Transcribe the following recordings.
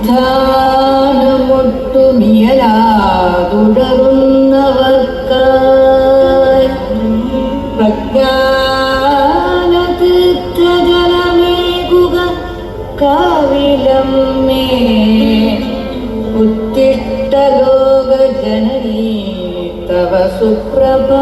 അനുഷ്ഠാനമൊട്ടുമിയലാതുടരുന്നവർക്കായി പ്രജ്ഞാനതീർത്ഥജലമേകുക കാവിലമ്മേ. ഉത്തിഷ്ഠ ലോകജനനീ തവ സുപ്രഭാതം.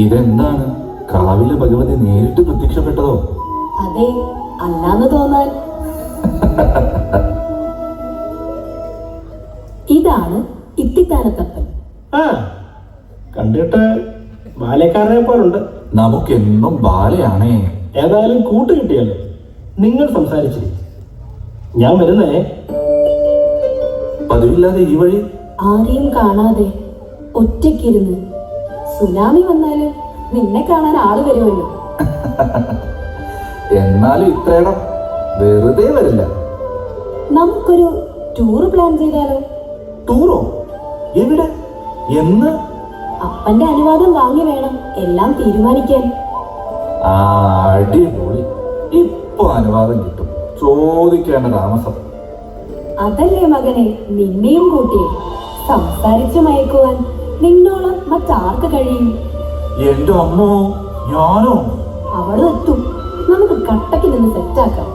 ഇതെന്താണ്? കാവിലെ ഭഗവതി നേരിട്ട് പ്രത്യക്ഷപ്പെട്ടതോ? അതെ, അല്ലാന്ന് തോന്നാൻ. ഇതാണ് ഇത്തിത്താനത്തപ്പൻ. കണ്ടിട്ട് ബാലക്കാരനെ പോലുണ്ട്. നമുക്കെന്നും ബാലയാണേ. ഏതായാലും കൂട്ട് കിട്ടിയല്ലോ. നിങ്ങൾ സംസാരിച്ചു, ഞാൻ വരുന്നേ. പതിവില്ലാതെ ഈ വഴി ആരെയും കാണാതെ ഒറ്റയ്ക്കിരുന്ന്. സുനാമി വന്നാലും നിന്നെ കാണാൻ ആള് വരുമല്ലോ. എന്നാലും ഇത്രയിടം വെറുതെ വരില്ല. നമുക്കൊരു ടൂർ പ്ലാൻ ചെയ്താലോ? ടൂറോ? എവിടെ? എന്ന്? അപ്പന്റെ അനുവാദം വാങ്ങി വേണം എല്ലാം തീരുമാനിക്കാൻ. അടിപൊളി. ഇപ്പൊ അനുവാദം കിട്ടും, ചോദിക്കേണ്ട താമസം. അതല്ലേ മകനെ നിന്നെയും കൂട്ടി സംസാരിച്ചു മയക്കുവാൻ നിന്നോളം മറ്റാർക്ക് കഴിയും? എന്റെ അമ്മോ, ഞാനോ? അവളും എത്തും. നമുക്ക് കട്ടക്ക് നിന്ന് സെറ്റാക്കാം.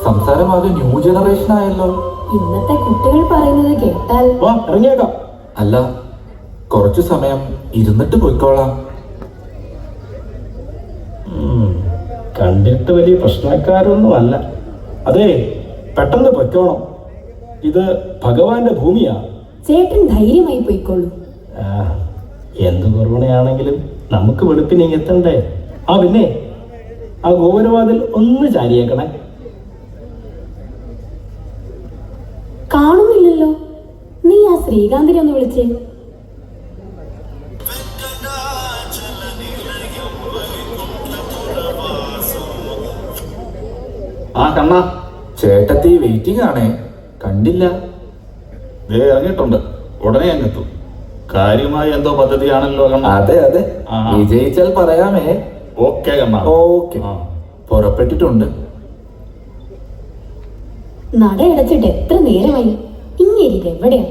സംസാരമാകെ ന്യൂ ജനറേഷൻ ആയല്ലോ. ഇന്നത്തെ കുട്ടികൾ പറയുന്നത് കേട്ടാൽ ഇറങ്ങിയേക്കാം. അല്ല, കുറച്ചു സമയം ഇരുന്നിട്ട് പോയിക്കോളാം. കണ്ടിട്ട് വലിയ പ്രശ്നക്കാരൊന്നും അല്ല. അതെ, പെട്ടെന്ന് പൊയ്ക്കോണം. ഇത് ഭഗവാന്റെ ഭൂമിയാ. ചേട്ടൻ ധൈര്യമായി പോയിക്കോളൂ. എന്ത് കൊറോണയാണെങ്കിലും നമുക്ക് വെളുപ്പിനെ എത്തണ്ടേ. പിന്നെ ആ ഗോപുരവാതിൽ ഒന്ന് ചാരിയേക്കണേ. കാണുന്നില്ലല്ലോ. നീ ആ ശ്രീകാന്തിനെ ഒന്ന് വിളിച്ചേ. കണ്ണ, ചേട്ടത്തി വെയിറ്റിംഗ് ആണേ. കണ്ടില്ല. ഇറങ്ങിയിട്ടുണ്ട്, ഉടനെ അങ്ങെത്തും. കാര്യമായ എന്തോ പദ്ധതിയാണല്ലോ കണ്ണ. അതെ അതെ, വിജയിച്ചാൽ പറയാമേ. ഓക്കെ കണ്ണ. ഓക്കെ, പുറപ്പെട്ടിട്ടുണ്ട്. നടയടച്ചിട്ട് എത്ര നേരമായി? ഇങ്ങനെ എവിടെയാ?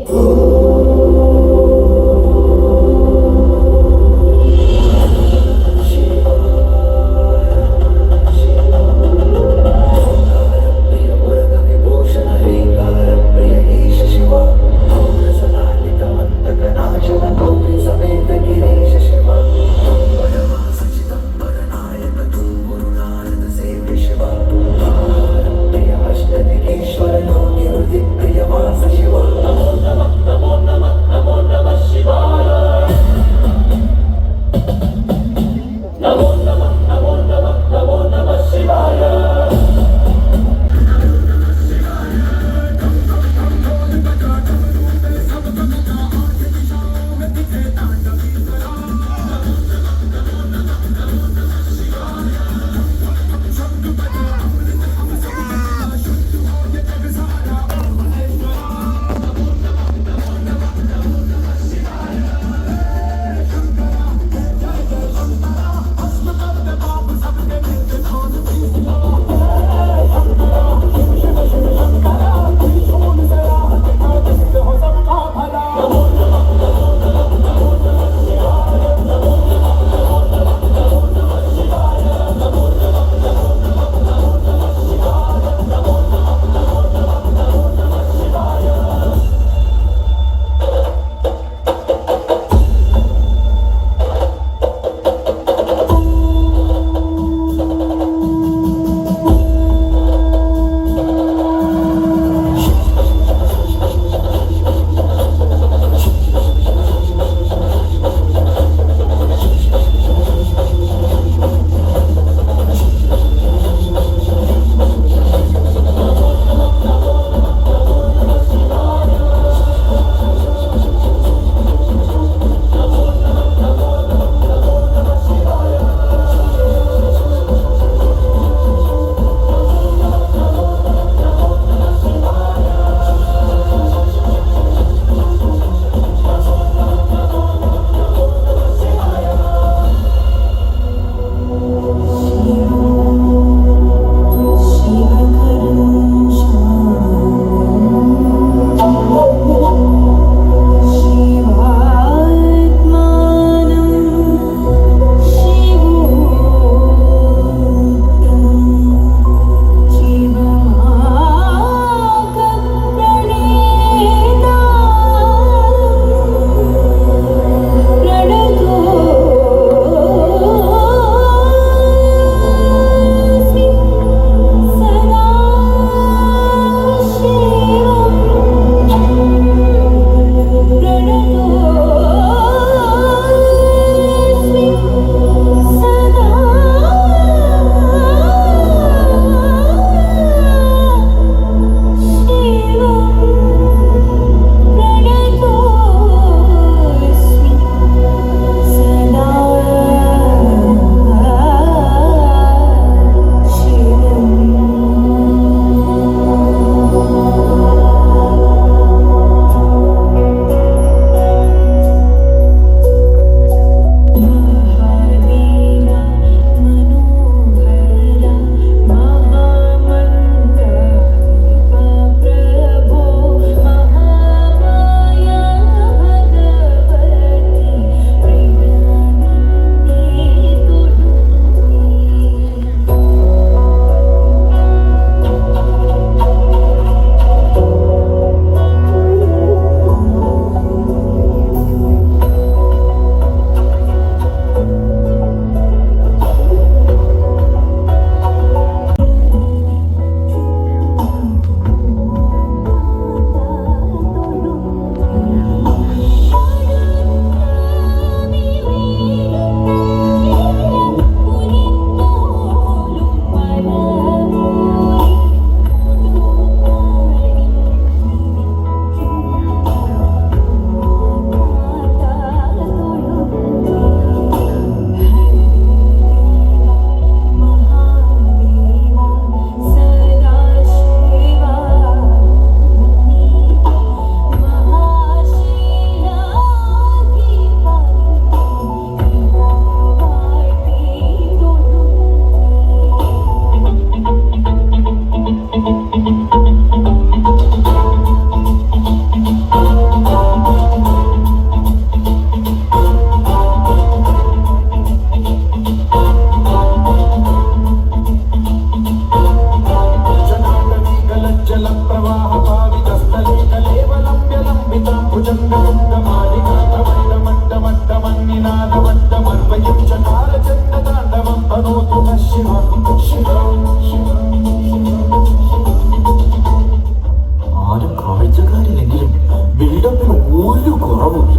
ആരും കാഴ്ചക്കാരില്ലെങ്കിലും ബിൽഡപ്പിന് ഒരു കുറവുമില്ല.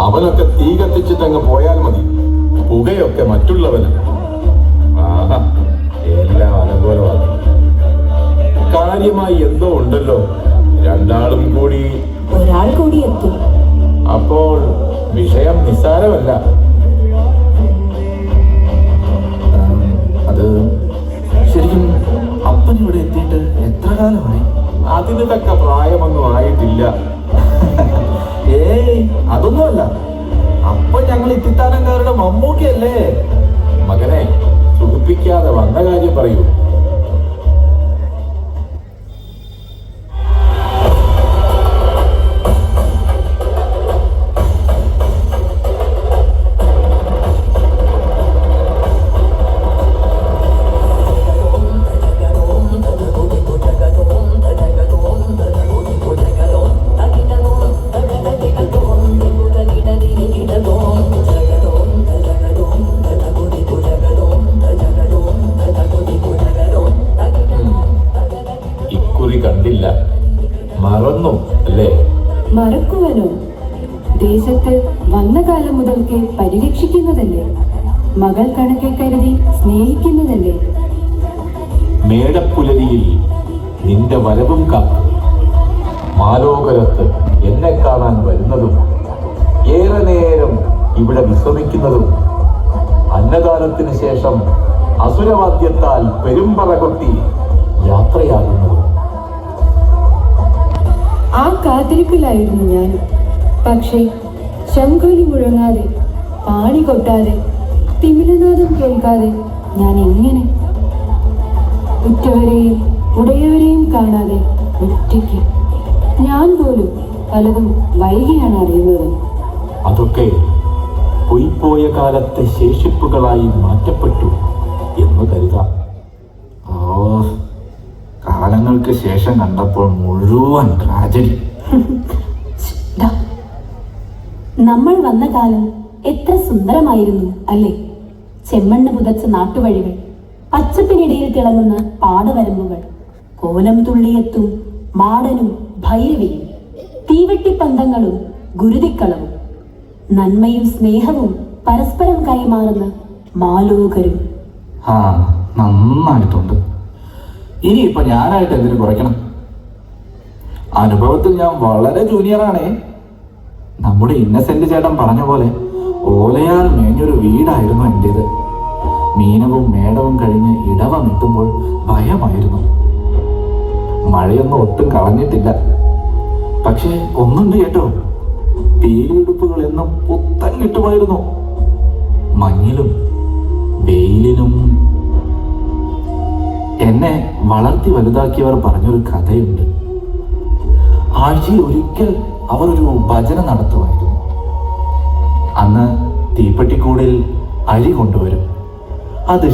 അവനൊക്കെ തീ കത്തിച്ചിട്ടങ്ങ് പോയാൽ മതി. പുകയൊക്കെ മറ്റുള്ളവന്. ആഹാ, എല്ലാം അനുകൂലമാണ്. കാര്യമായി എന്തോ ഉണ്ടല്ലോ. രണ്ടാളും കൂടി. ഒരാൾ കൂടി എത്തും. അപ്പോൾ വിഷയം നിസ്സാരമല്ല. അത് ശരിക്കും അപ്പൻ ഇവിടെ എത്തിയിട്ട് എത്ര കാലമായി? അതിന് തക്ക പ്രായമൊന്നും ആയിട്ടില്ല. ഏയ് അതൊന്നുമല്ല. അപ്പൊ ഞങ്ങൾ ഇത്തിത്താനക്കാരുടെ മമ്മൂക്കയല്ലേ? മകനെ, സുഖിപ്പിക്കാതെ വന്ന കാര്യം പറയൂ. ഇക്കുറി കണ്ടില്ല, മറന്നു അല്ലേ? മറക്കുവനോ? ദേശത്ത് വന്ന കാലം മുതൽക്ക് പരിരക്ഷിക്കുന്നതല്ലേ, മകൾ കണക്കെ കരുതി സ്നേഹിക്കുന്നതല്ലേ. മേടപ്പുലരിയിൽ നിന്റെ വരവും കാത്തു മാലോകരത്ത് എന്നെ കാണാൻ വരുന്നതും ഏറെ നേരം ഇവിടെ വിശ്രമിക്കുന്നതും അന്നദാനത്തിന് ശേഷം അസുരവാദ്യത്താൽ പെരുമ്പറ കൊട്ടി യാത്രയാകുന്നതും. ആ കാത്തിരിപ്പിലായിരുന്നു ഞാൻ. പക്ഷേ ശംഖൊലി മുഴങ്ങാതെ, പാണി കൊട്ടാതെ, തിമിലനാദം കേൾക്കാതെ ഞാൻ എങ്ങനെ? ഉറ്റവരെയും ഉടയവരെയും കാണാതെ ഒറ്റയ്ക്ക് ഞാൻ പോലും പലതും വൈകിയാണ് അറിയുന്നത്. അതൊക്കെ പൊയ്പോയ കാലത്തെ ശേഷിപ്പുകളായി മാറ്റപ്പെട്ടു എന്ന് കരുതാം. കാലങ്ങൾക്ക് ശേഷം കണ്ടപ്പോൾ മുഴുവൻ ട്രാജഡി. ദാ, നമ്മൾ വന്ന കാലം എത്ര സുന്ദരമായിരുന്നു അല്ലേ? ചെമ്മണ്ണ് പുതച്ച നാട്ടുവഴികൾ, പച്ചപ്പിനിടയിൽ തിളങ്ങുന്ന പാടവരമ്പുകൾ, കോലം തുള്ളിയെത്തും മാടനും ഭൈരവിയും, തീവെട്ടിപ്പന്തങ്ങളും ഗുരുതിക്കളവും, നന്മയും സ്നേഹവും പരസ്പരം കൈമാറുന്ന മാലോകരും. നന്നായിട്ടുണ്ട്. ഇനിയിപ്പൊ ഞാനായിട്ട് എന്തിനു കുറയ്ക്കണം? അനുഭവത്തിൽ ഞാൻ വളരെ ജൂനിയറാണേ. നമ്മുടെ ഇന്നസെന്റ് ചേട്ടൻ പറഞ്ഞ പോലെ ഓലയാൽ മേഞ്ഞൊരു വീടായിരുന്നു എൻ്റേത്. മീനവും മേടവും കഴിഞ്ഞ് ഇടവം എത്തുമ്പോൾ ഭയമായിരുന്നു. മഴയൊന്നും ഒട്ടും കളഞ്ഞിട്ടില്ല. പക്ഷേ ഒന്നുണ്ട് കേട്ടോ, പീലിയുടുപ്പുകൾ എന്നും പുത്തൻ കിട്ടുമായിരുന്നു. മഞ്ഞിലും വെയിലിലും. എന്നെ വളർത്തി വലുതാക്കിയവർ പറഞ്ഞൊരു കഥയുണ്ട്. ആഴ്ചയിൽ ഒരിക്കൽ അവർ ഒരു ഭജന നടത്തുമായിരുന്നു. അന്ന് തീപ്പെട്ടിക്കൂടിൽ അരി കൊണ്ടുവരും. അത്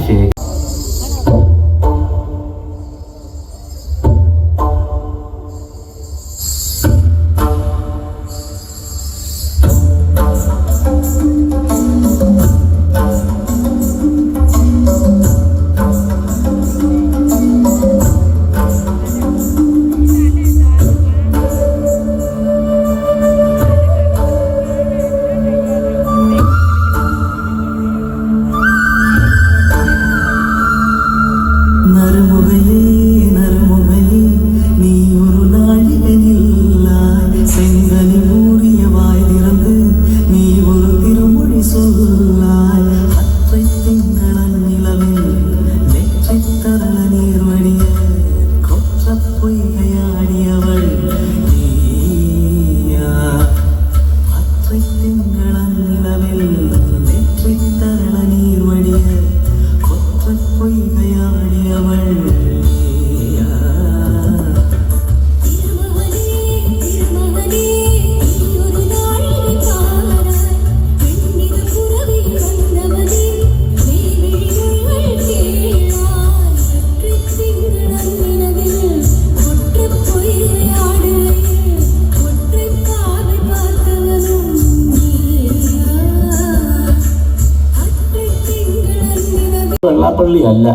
വെള്ളാപ്പള്ളി അല്ല.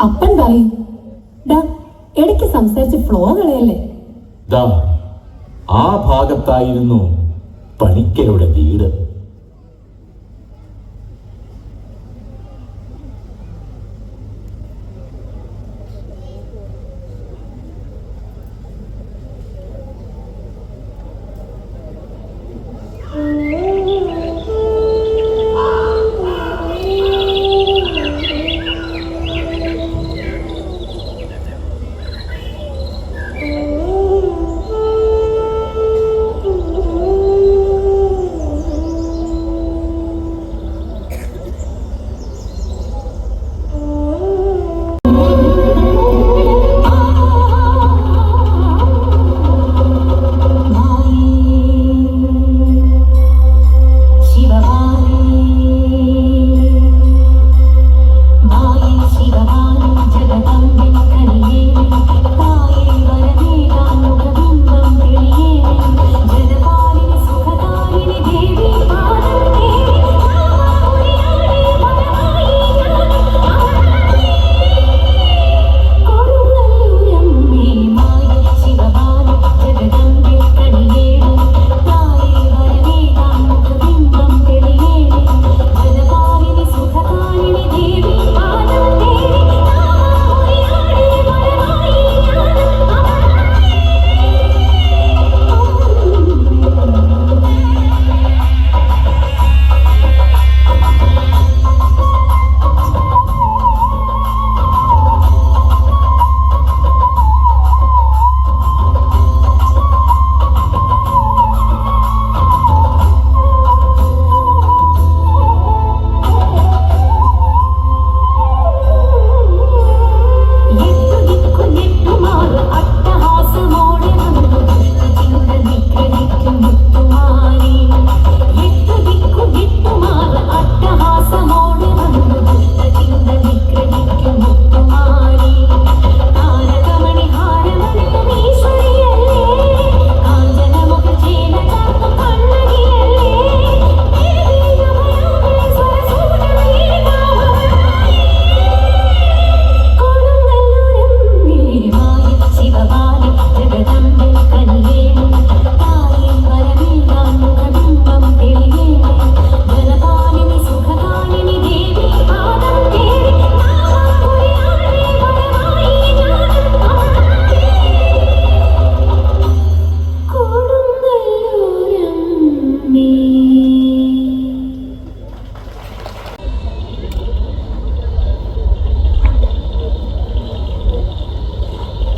അപ്പൻ പറയും. ഡാ ഇടയ്ക്ക് സംസാരിച്ച് ഫ്ലോ കളയല്ലേ. ദാ ആ ഭാഗത്തായിരുന്നു പണിക്കരുടെ വീട്.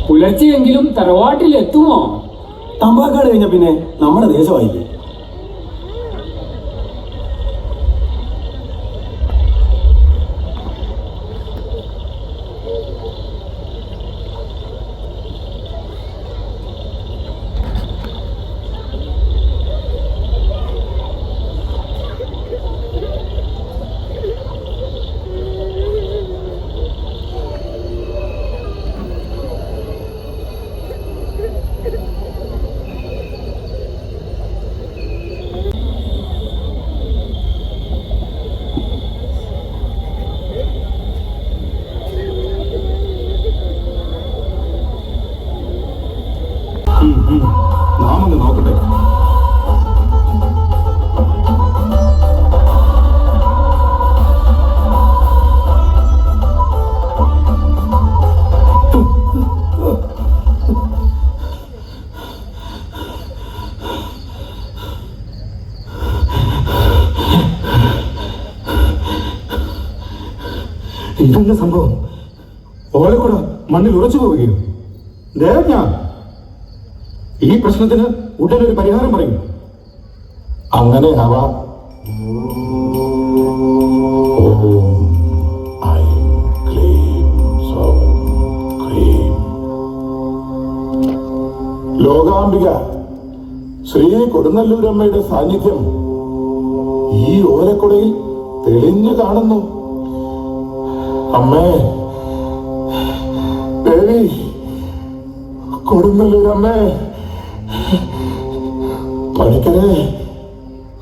പുലർച്ചെയെങ്കിലും തറവാട്ടിൽ എത്തുമോ? തമ്പാക്കാട് കഴിഞ്ഞ പിന്നെ നമ്മുടെ ദേശമായില്ലേ. നാമൊന്ന് നോക്കട്ടെ. ഇതല്ല സംഭവം. ഓലക്കുട മണ്ണിൽ ഉറച്ചു പോവുകയോ? ദേവജ്ഞ, ഈ പ്രശ്നത്തിന് ഉടനൊരു പരിഹാരം പറയും. അങ്ങനെ ആവാം. ലോകാംബിക ശ്രീ കൊടുങ്ങല്ലൂരമ്മയുടെ സാന്നിധ്യം ഈ ഓലക്കുടയിൽ തെളിഞ്ഞു കാണുന്നു. അമ്മേ ദേവി, കൊടുങ്ങല്ലൂരമ്മേ, പണിക്കരെ.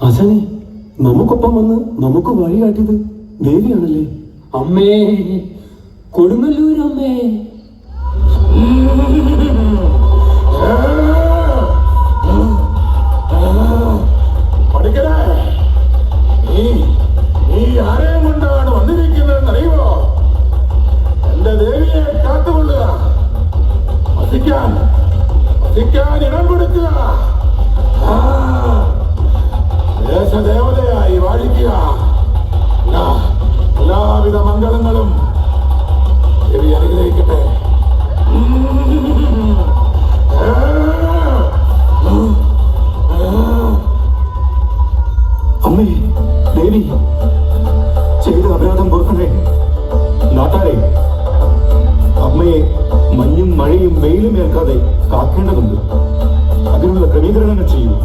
അസനെ, നമുക്കൊപ്പം വന്ന് നമുക്ക് വഴി കാട്ടിയത് ദേവിയാണല്ലേ? അമ്മേ, കൊടുങ്ങല്ലൂരമ്മേ. പഠിക്കണേ, നീ ആരെയും കൊണ്ടാണ് വന്നിരിക്കുന്നതെന്ന് അറിയുമോ? എന്റെ ദേവിയെ കാത്തുകൊള്ളുക, വസിക്കാൻ ഇടം കൊടുക്കുക, ദേശദേവതയായി വാഴിക്കുക. എല്ലാവിധ മംഗളങ്ങളും ദേവി അനുഗ്രഹിക്കട്ടെ. അമ്മേ, ദേവി, ചെയ്ത അപരാധം പൊറുക്കണേ. നാട്ടാരെ, അമ്മയെ മഞ്ഞും മഴയും വെയിലും ഏൽക്കാതെ കാക്കേണ്ടതുണ്ട്. അതിനുള്ള ക്രമീകരണങ്ങൾ ചെയ്യൂ.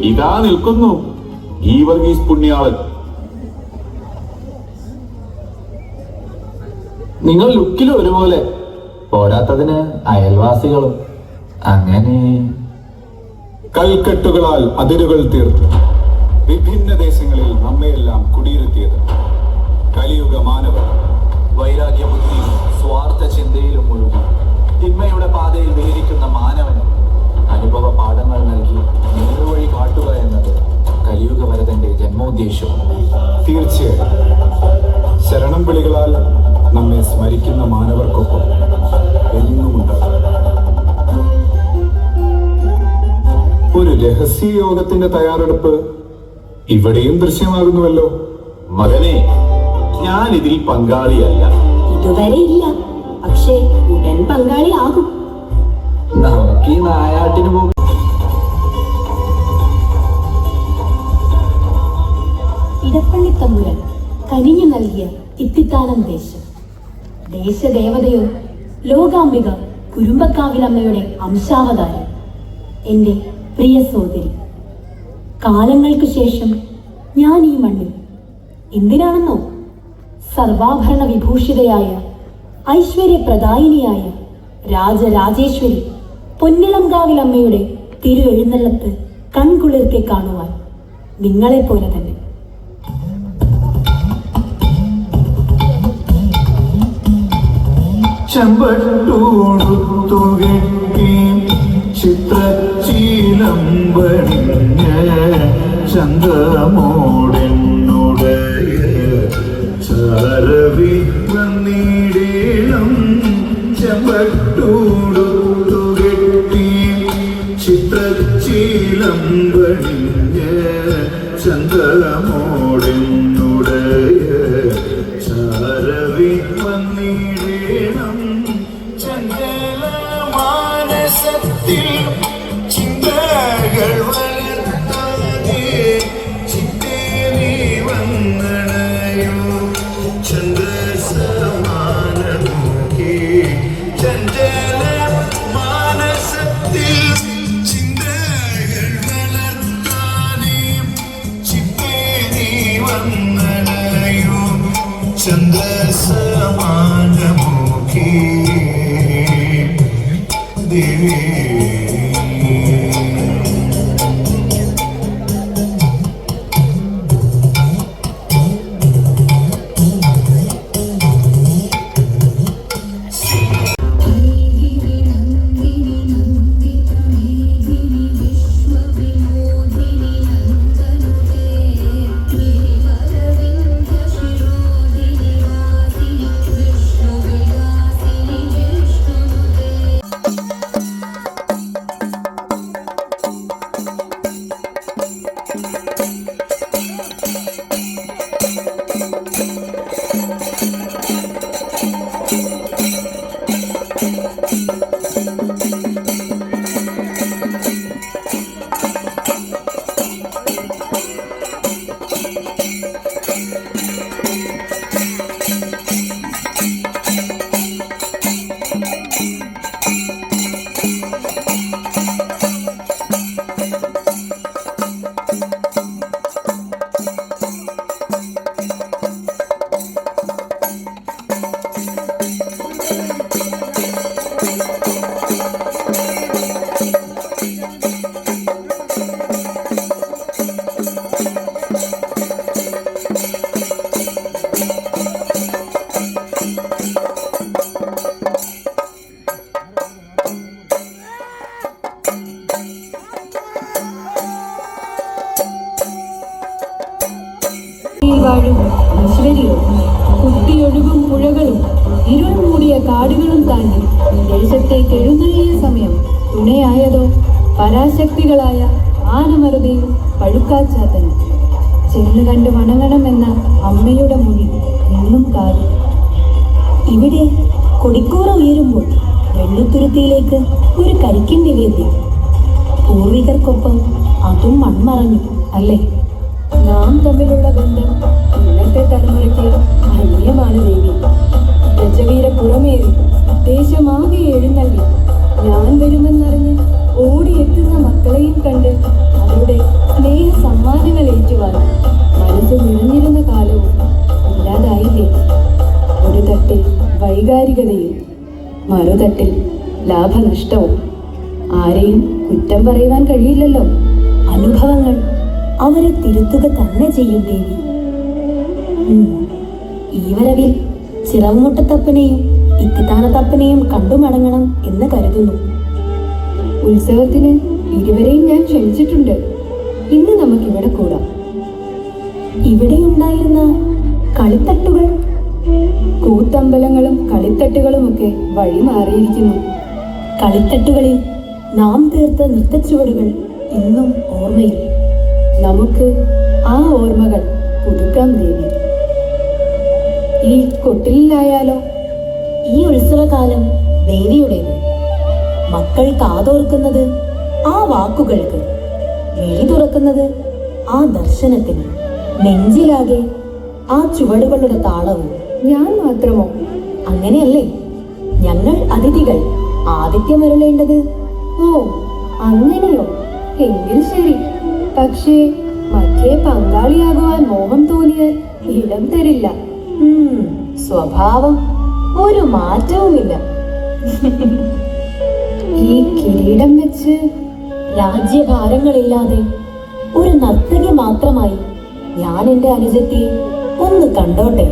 ഇതാ നിൽക്കുന്നു ഈ വർഗീസ് പുണ്യാളൻ. നിങ്ങൾ ലുക്കിലും ഒരുപോലെ, പോരാത്തതിന് അയൽവാസികളും. അങ്ങനെ കൽക്കെട്ടുകളാൽ അതിരുകൾ തീർത്ത് വിഭിന്ന ദേശങ്ങളിൽ നമ്മയെല്ലാം കുടിയിരുത്തിയത് കലിയുഗ മാനവർ. വൈരാഗ്യബുദ്ധിയും സ്വാർത്ഥ ചിന്തയിലും മുഴുകി തിന്മയുടെ പാതയിൽ വിഹരിക്കുന്ന മാനവന് അനുഭവ പാഠങ്ങൾ നൽകി നേർവഴി കാട്ടുക എന്നത് കലിയുഗ വരദന്റെ ജന്മോദ്ദേശമാണ്. തീർച്ചയായും ശരണം വിളികളാൽ നമ്മെ സ്മരിക്കുന്ന മാനവർക്കൊപ്പം എന്നുമുണ്ടാകും. ഒരു രഹസ്യ യോഗത്തിന്റെ തയ്യാറെടുപ്പ് ഇവിടെയും ദൃശ്യമാകുന്നുവല്ലോ. മകനെ, ഞാൻ ഇതിൽ പങ്കാളിയല്ല. ഇതുവരെ ഇല്ല, പക്ഷേ ഉടൻ പങ്കാളിയാകും. നമുക്ക് ഈ നായാട്ടിന് പോകും. ഇടപ്പള്ളിത്തമ്പുരാൻ കനിഞ്ഞു നൽകിയ ഇത്തിത്താനം ദേശം. ദേശദേവതയോ ലോകാംബിക കുരുമ്പക്കാവിലമ്മയുടെ അംശാവതാരം. എൻ്റെ പ്രിയ സോദരി, കാലങ്ങൾക്ക് ശേഷം ഞാൻ ഈ മണ്ണിൽ എന്തിനാണെന്നോ സർവാഭരണ വിഭൂഷിതയായ ഐശ്വര്യപ്രദായിനിയായ രാജരാജേശ്വരി പൊന്നിളംകാവിലമ്മയുടെ തിരുവെഴുന്നള്ളത്ത് കൺകുളിർക്കെ കാണുവാൻ, നിങ്ങളെപ്പോലെ തന്നെ. ചെമ്പട്ടൂടുത്തുകെട്ടി ചിത്രശീലം പണിഞ്ഞ ചന്തമോടെന്നുടയ ചാരവി വന്നിടേണം. ചെമ്പട്ടൂടുത്തുകെട്ടി ചിത്രശീലം പണിഞ്ഞ ചന്തമോടെന്നുടയ ചാരവി വന്നിടേണം. മാനസത്തിൽ ചിന്തകൾ വളർത്താതെ ചിന്തേറി വന്നണയോ ചന്ദ്രസമാനമുഖി. ചഞ്ചല മാനസത്തിൽ ചിന്തകൾ വളർത്താതെ ചിന്തേറി വന്നണയോ ചന്ദ്രസമാനമുഖി. ദേവി വാഴും ഈശ്വരിയോ, കുത്തിയൊഴുകും പുഴകളും ഇരുൾ മൂടിയ കാടുകളും താണ്ടി ദേശത്തേക്ക് എഴുന്നള്ളിയ സമയം തുണയായതോ പരാശക്തികളായ ആനമറുതയും പഴുക്കാച്ചാത്തനും. ചെന്ന് കണ്ട് വണങ്ങണമെന്ന അമ്മയുടെ മൊഴി എന്നും കാതു. ഇവിടെ കൊടിക്കൂറ ഉയരുമ്പോൾ വെള്ളുത്തുരുത്തിയിലേക്ക് ഒരു കരിക്കിൻ നിവേദ്യം. പൂർവികർക്കൊപ്പം അതും മൺമറഞ്ഞു അല്ലേ? നാം തമ്മിലുള്ള ബന്ധം ഇന്നത്തെ തലമുറയ്ക്ക് അന്യമാണ് ദേവി. ഗജവീര പുറമേറി ദേശമാകെ എഴുന്നള്ളി ഞാൻ വരുമെന്നറിഞ്ഞ് ഓടിയെത്തുന്ന മക്കളെയും കണ്ട് അവരുടെ കൊണ്ടാടുവാൻ മനസ്സ് നിറഞ്ഞിരുന്ന കാലവും ഇല്ലാതായില്ലേ? ഒരു തട്ടിൽ വൈകാരികതയും മറുതട്ടിൽ ലാഭനഷ്ടവും. ആരെയും കുറ്റം പറയുവാൻ കഴിയില്ലല്ലോ. അനുഭവങ്ങൾ അവരെ തിരുത്തുക തന്നെ ചെയ്യും ദേവി. ഈ വരവിൽ ചിറമുട്ടത്തപ്പനെയും ഇത്തിത്താനത്തപ്പനെയും കണ്ടു മടങ്ങണം എന്ന് കരുതുന്നു. ഉത്സവത്തിന് ഇരുവരെയും ഞാൻ ക്ഷണിച്ചിട്ടുണ്ട്. ഇന്ന് നമുക്കിവിടെ കൂടാം. ഇവിടെ ഉണ്ടായിരുന്ന കളിത്തട്ടുകൾ, കൂത്തമ്പലങ്ങളും കളിത്തട്ടുകളുമൊക്കെ വഴി മാറിയിരിക്കുന്നു. കളിത്തട്ടുകളിൽ നാം തീർത്ത നൃത്തച്ചുവടുകൾ ഇന്നും ഓർമ്മയിൽ. നമുക്ക് ആ ഓർമ്മകൾ പുതുക്കാം ദേവി. ഈ കൊട്ടിലായാലോ? ഈ ഉത്സവകാലം ദേവിയുടേത്. മക്കൾ കാതോർക്കുന്നത് ആ വാക്കുകൾക്ക്, വിഴി തുറക്കുന്നത് ആ ദർശനത്തിന്, നെഞ്ചിലാകെ ആ ചുവടുകളുടെ താളവും. ഞാൻ മാത്രമോ? അങ്ങനെയല്ലേ ഞങ്ങൾ അതിഥികൾ ആതിഥ്യമരുളേണ്ടത്? ഓ, അങ്ങനെയോ? എങ്കിൽ ശരി. പക്ഷേ മറ്റേ പങ്കാളിയാകുവാൻ മോഹം തോന്നിയാൽ ഇടം തരില്ല. സ്വഭാവം ഒരു മാറ്റവുമില്ല. ഈ കിരീടം വെച്ച് രാജ്യഭാരങ്ങളില്ലാതെ ഒരു നർത്തകി മാത്രമായി ഞാൻ എൻ്റെ അനുജത്തിയെ ഒന്ന് കണ്ടോട്ടെ.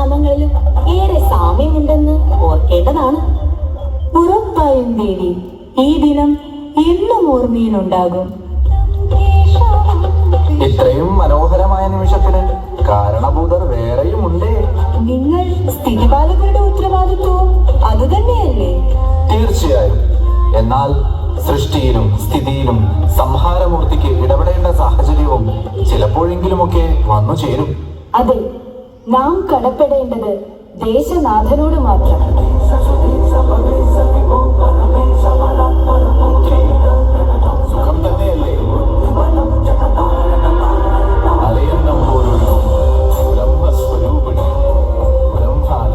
നാമങ്ങളിലും ഏറെ സാമ്യമുണ്ടെന്ന് ഓർക്കേണ്ടതാണ്. ഉറപ്പായും ദേവി, ഈ ദിനം എന്നും ഓർമ്മയിലുണ്ടാകും. ഇത്രയും മനോഹരമായ നിമിഷത്തിന് കാരണഭൂതർ വേറെയുമുണ്ടേ. നിങ്ങൾ സ്ഥിതിപാലകരുടെ ഉത്തരവാദിത്വവും അതുതന്നെയല്ലേ? തീർച്ചയായും. എന്നാൽ സൃഷ്ടിയിലും സ്ഥിതിയിലും സംഹാരമൂർത്തിക്ക് ഇടപെടേണ്ട സാഹചര്യവും ചിലപ്പോഴെങ്കിലുമൊക്കെ വന്നു ചേരും. അതെ, നാം കടപ്പെടേണ്ടത് ദേശനാഥനോട് മാത്രം. സുഖം തന്നെയല്ലേ? അലയന്നം പോലുള്ള ബ്രഹ്മസ്വരൂപിണി ബ്രഹ്മാൻ,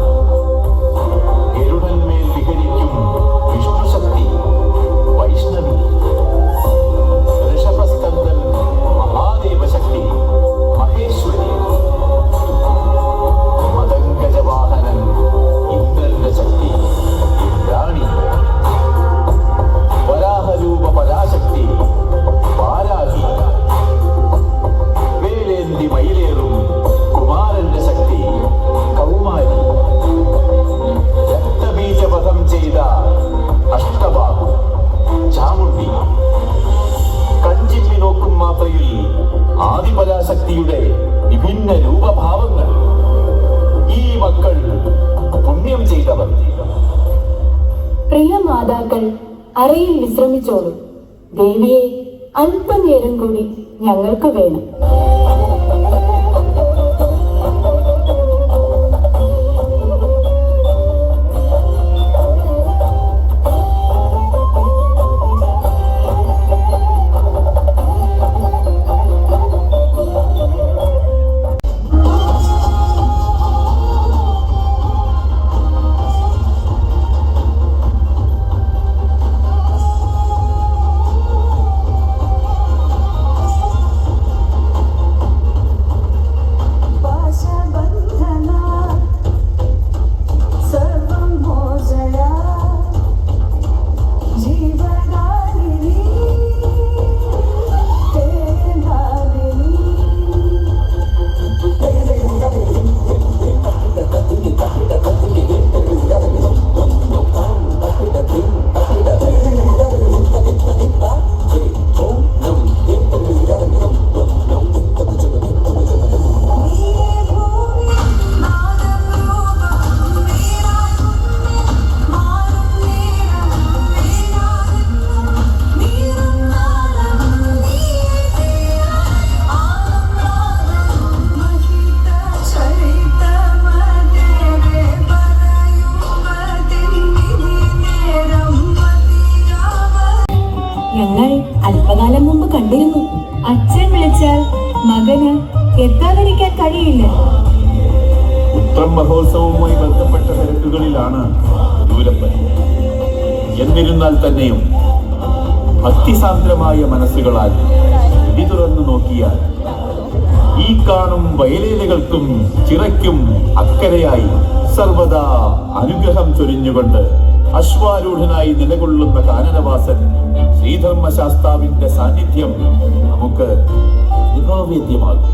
ഗരുഡന്മേൽ വിഹരിക്കും വിഷ്ണുശക്തി വൈഷ്ണവി, ഋഷഭസ്കന്ദൻ മഹാദേവശക്തി മഹേശ്വരി, മദംഗജവാഹനൻ ഇന്ദ്രന്റെ ശക്തി ഇന്ദ്രാണി, വരാഹരൂപ പരാശക്തി വാരാഹി, വേലേന്തി മയിലേറും കുമാരന്റെ ശക്തി കൗമാരി, രക്തബീജവധം ചെയ്ത അഷ്ടബാഹു ചാമുണ്ഡി, കഞ്ചിമ്മി നോക്കും മാത്രയിൽ ആദിപരാശക്തിയുടെ വിഭിന്ന രൂപഭാവങ്ങൾ. ഈ മക്കൾ പുണ്യം ചെയ്തവർ. പ്രിയ മാതാക്കൾ അറയിൽ വിശ്രമിച്ചോളൂ. ദേവിയെ അല്പനേരം കൂടി ഞങ്ങൾക്ക് വേണം. ഞങ്ങൾ അല്പകാലം മുമ്പ് കണ്ടിരുന്നു. അച്ഛൻ വിളിച്ചാൽ മകന് എത്താതിരിക്കാൻ കഴിയില്ല. ഉത്രം മഹോത്സവവുമായി ബന്ധപ്പെട്ട തിരക്കുകളിലാണ് ദൂരപ്പൻ. എന്നിരുന്നാൽ തന്നെയും ഭക്തിസാന്ദ്രമായ മനസ്സുകളാൽ വിധി തുറന്നു നോക്കിയാൽ ഈ കാണും വയലേലകൾക്കും ചിറയ്ക്കും അക്കരയായി സർവദാ അനുഗ്രഹം ചൊരിഞ്ഞുകൊണ്ട് അശ്വാരൂഢനായി നിലകൊള്ളുന്ന കാനനവാസൻ ശ്രീധർമ്മശാസ്താവിന്റെ സാന്നിധ്യം നമുക്ക് അനുഭവവേദ്യമാകും.